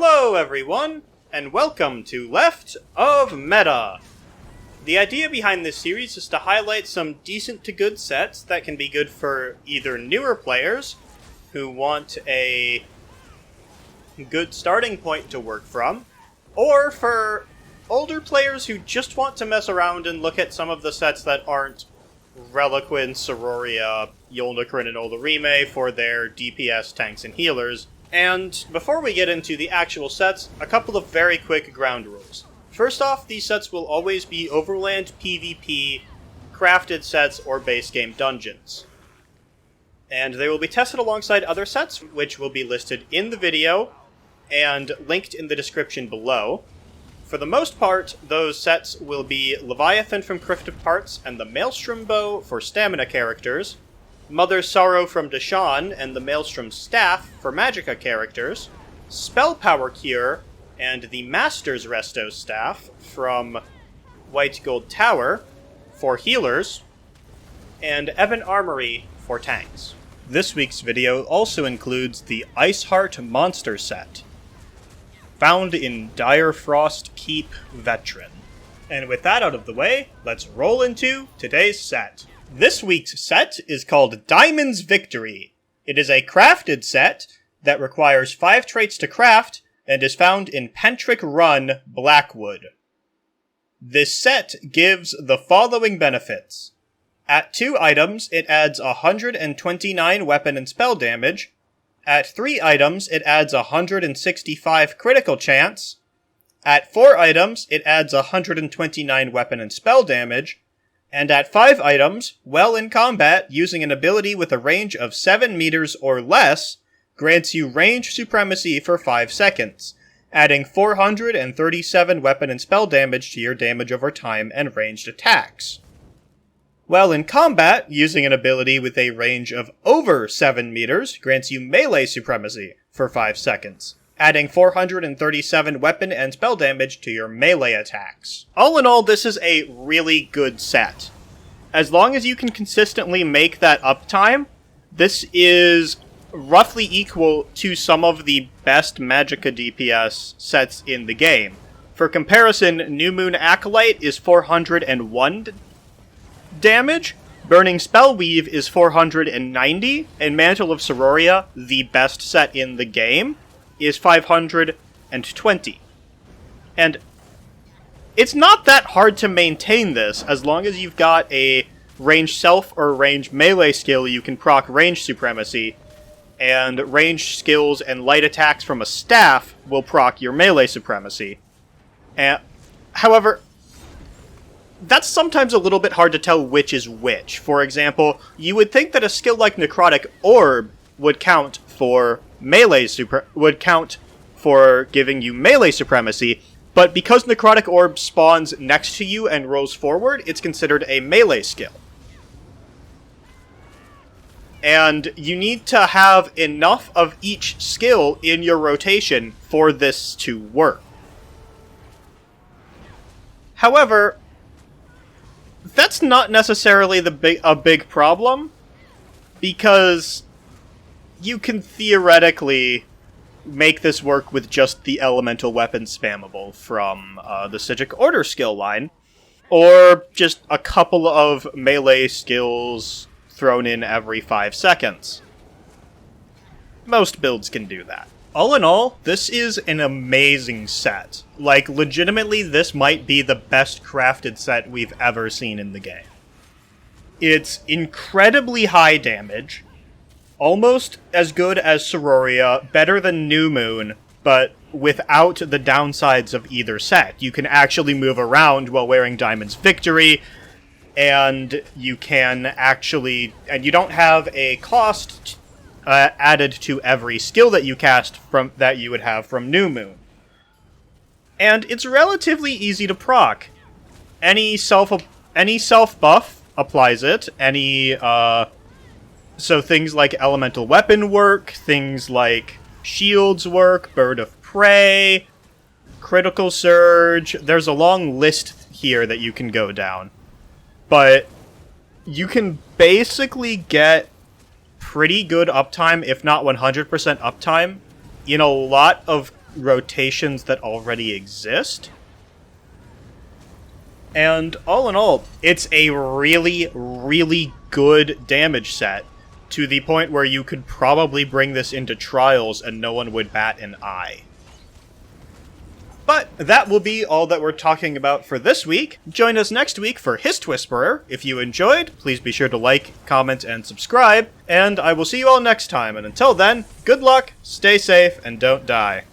Hello everyone, and welcome to Left of Meta! The idea behind this series is to highlight some decent to good sets that can be good for either newer players who want a good starting point to work from, or for older players who just want to mess around and look at some of the sets that aren't Reliquin, Sororia, Yolnahkrin, and Olorime for their DPS tanks and healers. And before we get into the actual sets, a couple of very quick ground rules. First off, these sets will always be Overland PvP, crafted sets, or base game dungeons. And they will be tested alongside other sets, which will be listed in the video and linked in the description below. For the most part, those sets will be Leviathan from Crypt of Parts and the Maelstrom Bow for stamina characters, Mother's Sorrow from Deshawn and the Maelstrom Staff for Magicka characters, Spell Power Cure and the Master's Resto Staff from White Gold Tower for healers, and Evan Armory for tanks. This week's video also includes the Iceheart Monster Set, found in Dire Frost Keep Veteran. And with that out of the way, let's roll into today's set. This week's set is called Diamond's Victory. It is a crafted set that requires 5 traits to craft and is found in Pentrick Run, Blackwood. This set gives the following benefits. At 2 items, it adds 129 weapon and spell damage. At 3 items, it adds 165 critical chance. At 4 items, it adds 129 weapon and spell damage. And at 5 items, while in combat, using an ability with a range of 7 meters or less, grants you range supremacy for 5 seconds, adding 437 weapon and spell damage to your damage over time and ranged attacks. While in combat, using an ability with a range of over 7 meters grants you melee supremacy for 5 seconds, adding 437 weapon and spell damage to your melee attacks. All in all, this is a really good set. As long as you can consistently make that uptime, this is roughly equal to some of the best Magicka DPS sets in the game. For comparison, New Moon Acolyte is 401 damage, Burning Spellweave is 490, and Mantle of Sororia, the best set in the game, is 520. And it's not that hard to maintain this, as long as you've got a range self or range melee skill you can proc range supremacy, and range skills and light attacks from a staff will proc your melee supremacy. However, that's sometimes a little bit hard to tell which is which. For example, you would think that a skill like Necrotic Orb would count for giving you melee supremacy, but because Necrotic Orb spawns next to you and rolls forward, it's considered a melee skill. And you need to have enough of each skill in your rotation for this to work. However, that's not necessarily a big problem, because you can theoretically make this work with just the elemental weapon spammable from the Psijic Order skill line, or just a couple of melee skills thrown in every 5 seconds. Most builds can do that. All in all, this is an amazing set. Like, legitimately, this might be the best crafted set we've ever seen in the game. It's incredibly high damage, almost as good as Sororia, better than New Moon, but without the downsides of either set. You can actually move around while wearing Diamond's Victory, and you can actually... and you don't have a cost added to every skill that you cast that you would have from New Moon. And it's relatively easy to proc. Any self-buff applies it, so things like Elemental Weapon work, things like Shields work, Bird of Prey, Critical Surge. There's a long list here that you can go down. But you can basically get pretty good uptime, if not 100% uptime, in a lot of rotations that already exist. And all in all, it's a really, really good damage set, to the point where you could probably bring this into Trials and no one would bat an eye. But that will be all that we're talking about for this week. Join us next week for Hist Whisperer. If you enjoyed, please be sure to like, comment, and subscribe, and I will see you all next time, and until then, good luck, stay safe, and don't die.